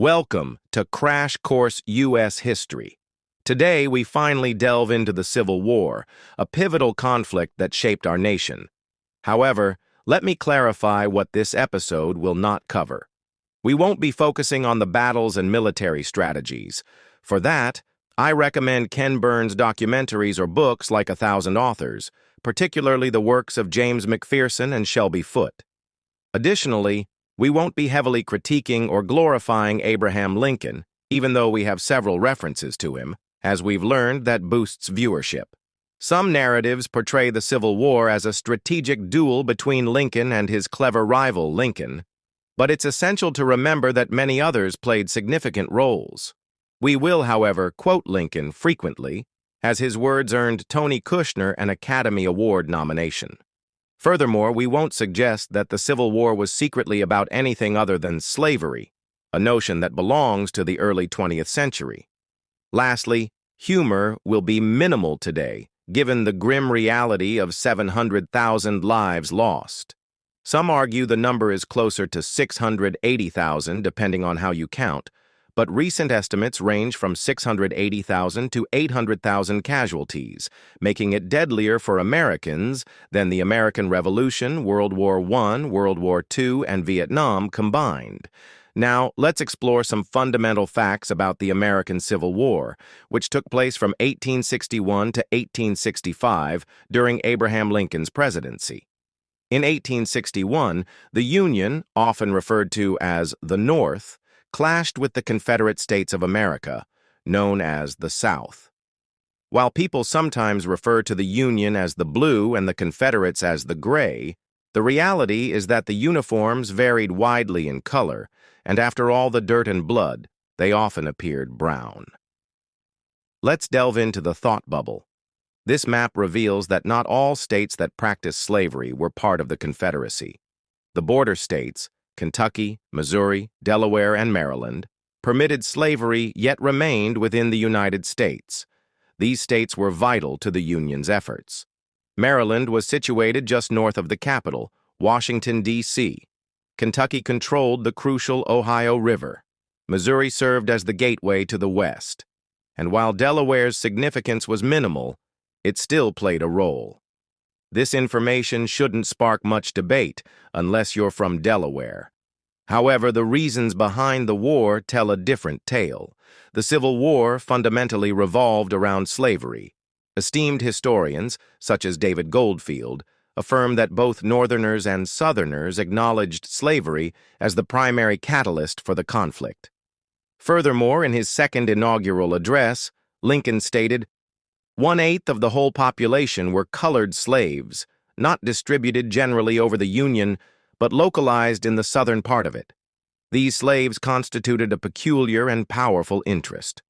Welcome to Crash Course U.S. History. Today, we finally delve into the Civil War, a pivotal conflict that shaped our nation. However, let me clarify what this episode will not cover. We won't be focusing on the battles and military strategies. For that, I recommend Ken Burns' documentaries or books like 1,000 Authors, particularly the works of James McPherson and Shelby Foote. Additionally, we won't be heavily critiquing or glorifying Abraham Lincoln, even though we have several references to him, as we've learned that boosts viewership. Some narratives portray the Civil War as a strategic duel between Lincoln and his clever rival Lincoln, but it's essential to remember that many others played significant roles. We will, however, quote Lincoln frequently, as his words earned Tony Kushner an Academy Award nomination. Furthermore, we won't suggest that the Civil War was secretly about anything other than slavery, a notion that belongs to the early 20th century. Lastly, humor will be minimal today, given the grim reality of 700,000 lives lost. Some argue the number is closer to 680,000, depending on how you count, but recent estimates range from 680,000 to 800,000 casualties, making it deadlier for Americans than the American Revolution, World War I, World War II, and Vietnam combined. Now, let's explore some fundamental facts about the American Civil War, which took place from 1861 to 1865 during Abraham Lincoln's presidency. In 1861, the Union, often referred to as the North, clashed with the Confederate States of America, known as the South. While people sometimes refer to the Union as the blue and the Confederates as the gray, the reality is that the uniforms varied widely in color, and after all the dirt and blood, they often appeared brown. Let's delve into the thought bubble. This map reveals that not all states that practiced slavery were part of the Confederacy. The border states, Kentucky, Missouri, Delaware, and Maryland, permitted slavery yet remained within the United States. These states were vital to the Union's efforts. Maryland was situated just north of the capital, Washington, D.C. Kentucky controlled the crucial Ohio River. Missouri served as the gateway to the West. And while Delaware's significance was minimal, it still played a role. This information shouldn't spark much debate unless you're from Delaware. However, the reasons behind the war tell a different tale. The Civil War fundamentally revolved around slavery. Esteemed historians, such as David Goldfield, affirm that both Northerners and Southerners acknowledged slavery as the primary catalyst for the conflict. Furthermore, in his second inaugural address, Lincoln stated, "1/8 of the whole population were colored slaves, not distributed generally over the Union, but localized in the southern part of it. These slaves constituted a peculiar and powerful interest.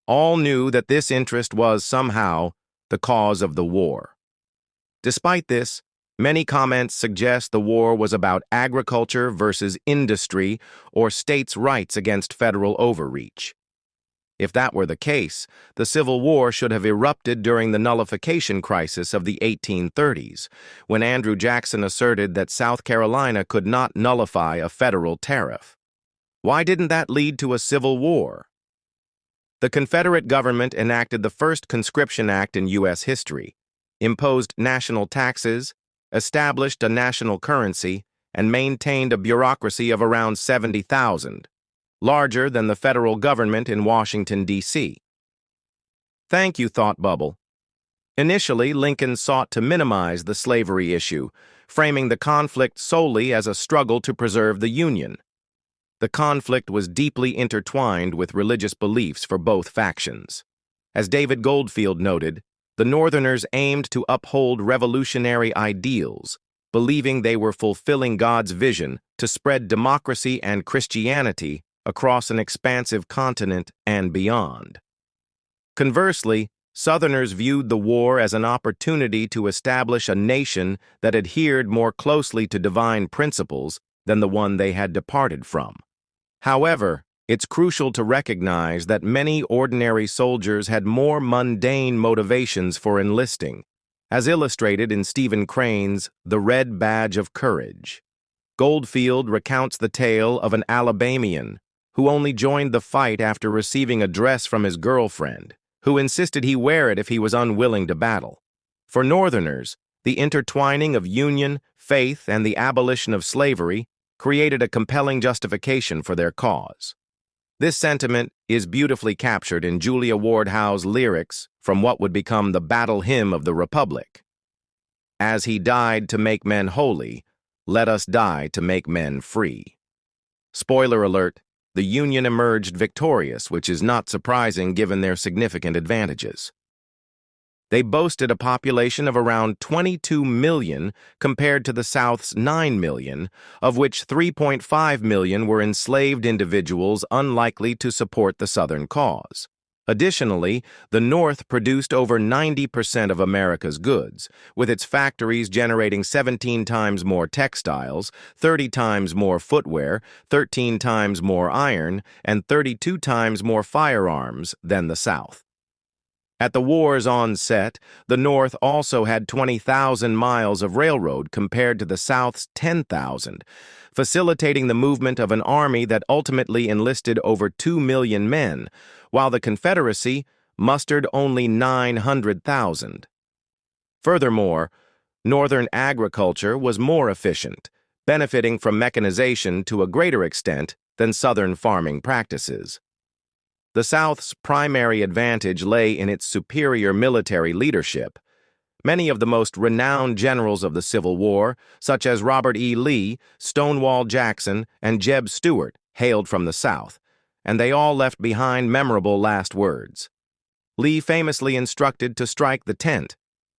All knew that this interest was, somehow, the cause of the war." Despite this, many comments suggest the war was about agriculture versus industry or states' rights against federal overreach. If that were the case, the Civil War should have erupted during the nullification crisis of the 1830s, when Andrew Jackson asserted that South Carolina could not nullify a federal tariff. Why didn't that lead to a civil war? The Confederate government enacted the first conscription act in U.S. history, imposed national taxes, established a national currency, and maintained a bureaucracy of around 70,000. Larger than the federal government in Washington, D.C. Thank you, Thought Bubble. Initially, Lincoln sought to minimize the slavery issue, framing the conflict solely as a struggle to preserve the Union. The conflict was deeply intertwined with religious beliefs for both factions. As David Goldfield noted, the Northerners aimed to uphold revolutionary ideals, believing they were fulfilling God's vision to spread democracy and Christianity across an expansive continent and beyond. Conversely, Southerners viewed the war as an opportunity to establish a nation that adhered more closely to divine principles than the one they had departed from. However, it's crucial to recognize that many ordinary soldiers had more mundane motivations for enlisting, as illustrated in Stephen Crane's The Red Badge of Courage. Goldfield recounts the tale of an Alabamian who only joined the fight after receiving a dress from his girlfriend, who insisted he wear it if he was unwilling to battle. For Northerners, the intertwining of union, faith, and the abolition of slavery created a compelling justification for their cause. This sentiment is beautifully captured in Julia Ward Howe's lyrics from what would become the battle hymn of the Republic. As he died to make men holy, let us die to make men free. Spoiler alert, the Union emerged victorious, which is not surprising given their significant advantages. They boasted a population of around 22 million compared to the South's 9 million, of which 3.5 million were enslaved individuals unlikely to support the Southern cause. Additionally, the North produced over 90% of America's goods, with its factories generating 17 times more textiles, 30 times more footwear, 13 times more iron, and 32 times more firearms than the South. At the war's onset, the North also had 20,000 miles of railroad compared to the South's 10,000, facilitating the movement of an army that ultimately enlisted over 2 million men, while the Confederacy mustered only 900,000. Furthermore, Northern agriculture was more efficient, benefiting from mechanization to a greater extent than Southern farming practices. The South's primary advantage lay in its superior military leadership. Many of the most renowned generals of the Civil War, such as Robert E. Lee, Stonewall Jackson, and Jeb Stuart, hailed from the South, and they all left behind memorable last words. Lee famously instructed to strike the tent,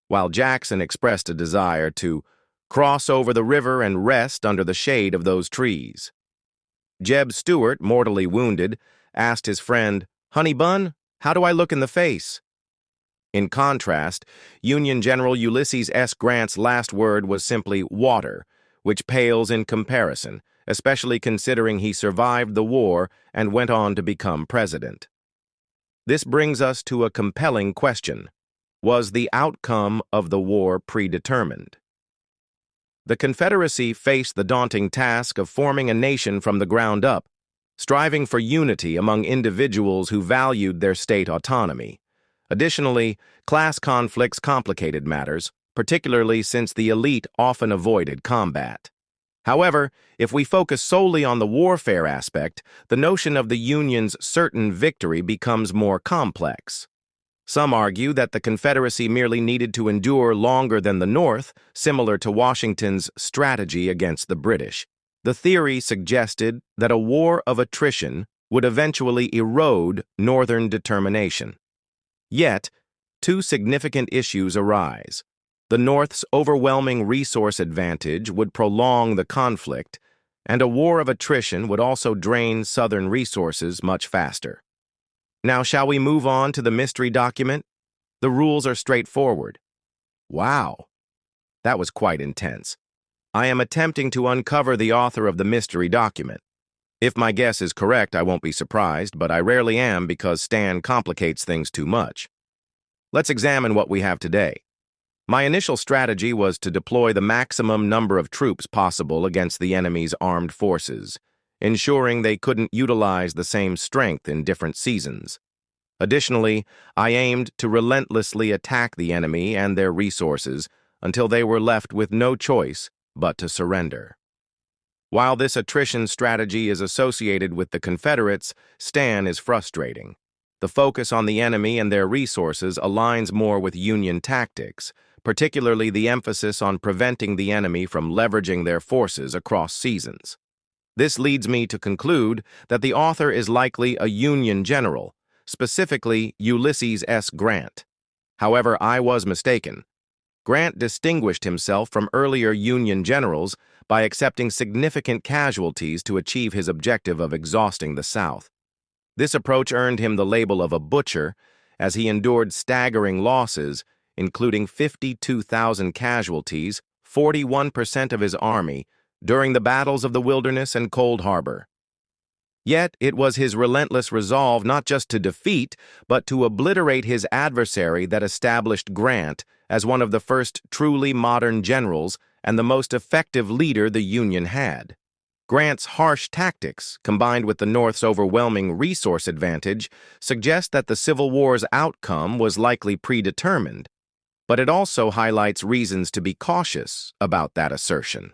while Jackson expressed a desire to cross over the river and rest under the shade of those trees. Jeb Stuart, mortally wounded, asked his friend, "Honey Bun, how do I look in the face?" In contrast, Union General Ulysses S. Grant's last word was simply water, which pales in comparison, especially considering he survived the war and went on to become president. This brings us to a compelling question. Was the outcome of the war predetermined? The Confederacy faced the daunting task of forming a nation from the ground up, striving for unity among individuals who valued their state autonomy. Additionally, class conflicts complicated matters, particularly since the elite often avoided combat. However, if we focus solely on the warfare aspect, the notion of the Union's certain victory becomes more complex. Some argue that the Confederacy merely needed to endure longer than the North, similar to Washington's strategy against the British. The theory suggested that a war of attrition would eventually erode Northern determination. Yet, two significant issues arise. The North's overwhelming resource advantage would prolong the conflict, and a war of attrition would also drain Southern resources much faster. Now, shall we move on to the mystery document? The rules are straightforward. Wow, that was quite intense. I am attempting to uncover the author of the mystery document. If my guess is correct, I won't be surprised, but I rarely am because Stan complicates things too much. Let's examine what we have today. My initial strategy was to deploy the maximum number of troops possible against the enemy's armed forces, ensuring they couldn't utilize the same strength in different seasons. Additionally, I aimed to relentlessly attack the enemy and their resources until they were left with no choice but to surrender. While this attrition strategy is associated with the Confederates, Stan is frustrating. The focus on the enemy and their resources aligns more with Union tactics, particularly the emphasis on preventing the enemy from leveraging their forces across seasons. This leads me to conclude that the author is likely a Union general, specifically Ulysses S. Grant. However, I was mistaken. Grant distinguished himself from earlier Union generals by accepting significant casualties to achieve his objective of exhausting the South. This approach earned him the label of a butcher, as he endured staggering losses, including 52,000 casualties, 41% of his army, during the battles of the Wilderness and Cold Harbor. Yet it was his relentless resolve not just to defeat, but to obliterate his adversary that established Grant as one of the first truly modern generals and the most effective leader the Union had. Grant's harsh tactics, combined with the North's overwhelming resource advantage, suggest that the Civil War's outcome was likely predetermined, but it also highlights reasons to be cautious about that assertion.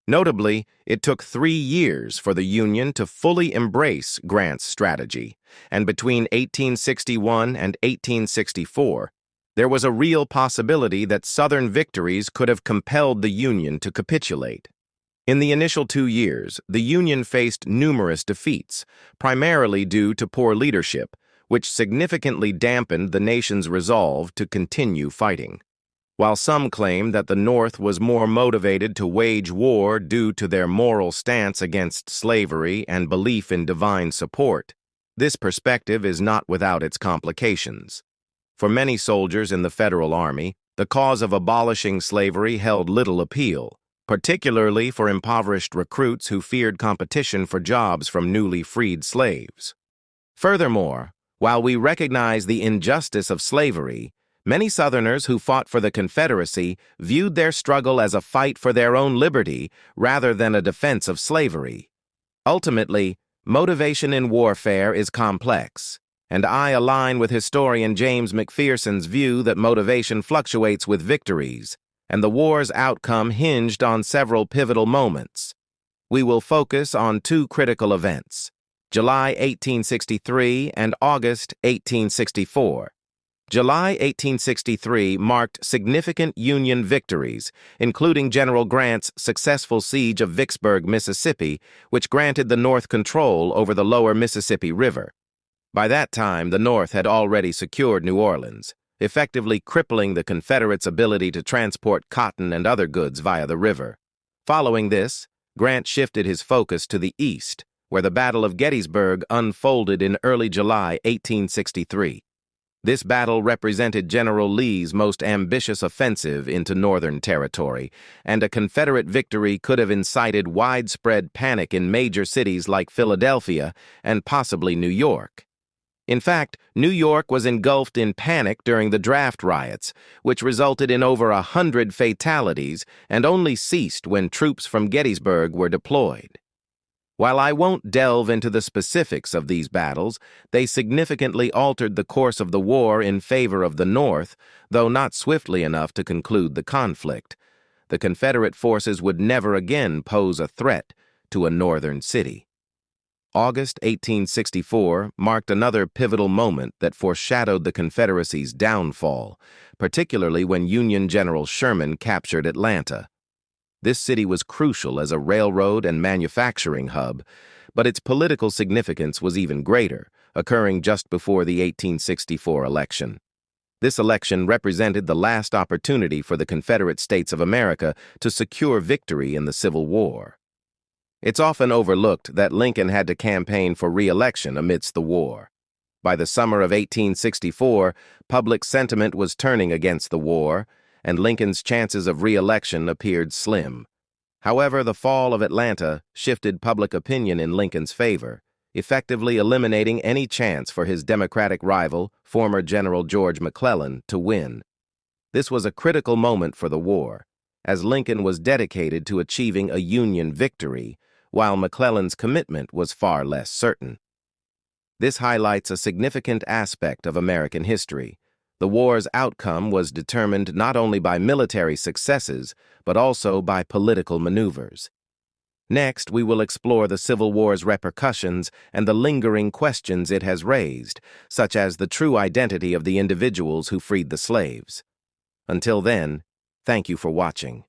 Notably, it took 3 years for the Union to fully embrace Grant's strategy, and between 1861 and 1864, there was a real possibility that Southern victories could have compelled the Union to capitulate. In the initial 2 years, the Union faced numerous defeats, primarily due to poor leadership, which significantly dampened the nation's resolve to continue fighting. While some claim that the North was more motivated to wage war due to their moral stance against slavery and belief in divine support, this perspective is not without its complications. For many soldiers in the Federal Army, the cause of abolishing slavery held little appeal, particularly for impoverished recruits who feared competition for jobs from newly freed slaves. Furthermore, while we recognize the injustice of slavery, many Southerners who fought for the Confederacy viewed their struggle as a fight for their own liberty rather than a defense of slavery. Ultimately, motivation in warfare is complex, and I align with historian James McPherson's view that motivation fluctuates with victories, and the war's outcome hinged on several pivotal moments. We will focus on 2 critical events, July 1863 and August 1864. July 1863 marked significant Union victories, including General Grant's successful siege of Vicksburg, Mississippi, which granted the North control over the lower Mississippi River. By that time, the North had already secured New Orleans, effectively crippling the Confederates' ability to transport cotton and other goods via the river. Following this, Grant shifted his focus to the east, where the Battle of Gettysburg unfolded in early July 1863. This battle represented General Lee's most ambitious offensive into Northern territory, and a Confederate victory could have incited widespread panic in major cities like Philadelphia and possibly New York. In fact, New York was engulfed in panic during the draft riots, which resulted in over 100 fatalities and only ceased when troops from Gettysburg were deployed. While I won't delve into the specifics of these battles, they significantly altered the course of the war in favor of the North, though not swiftly enough to conclude the conflict. The Confederate forces would never again pose a threat to a northern city. August 1864 marked another pivotal moment that foreshadowed the Confederacy's downfall, particularly when Union General Sherman captured Atlanta. This city was crucial as a railroad and manufacturing hub, but its political significance was even greater, occurring just before the 1864 election. This election represented the last opportunity for the Confederate States of America to secure victory in the Civil War. It's often overlooked that Lincoln had to campaign for re-election amidst the war. By the summer of 1864, public sentiment was turning against the war, and Lincoln's chances of re-election appeared slim. However, the fall of Atlanta shifted public opinion in Lincoln's favor, effectively eliminating any chance for his Democratic rival, former General George McClellan, to win. This was a critical moment for the war, as Lincoln was dedicated to achieving a Union victory, while McClellan's commitment was far less certain. This highlights a significant aspect of American history. The war's outcome was determined not only by military successes, but also by political maneuvers. Next, we will explore the Civil War's repercussions and the lingering questions it has raised, such as the true identity of the individuals who freed the slaves. Until then, thank you for watching.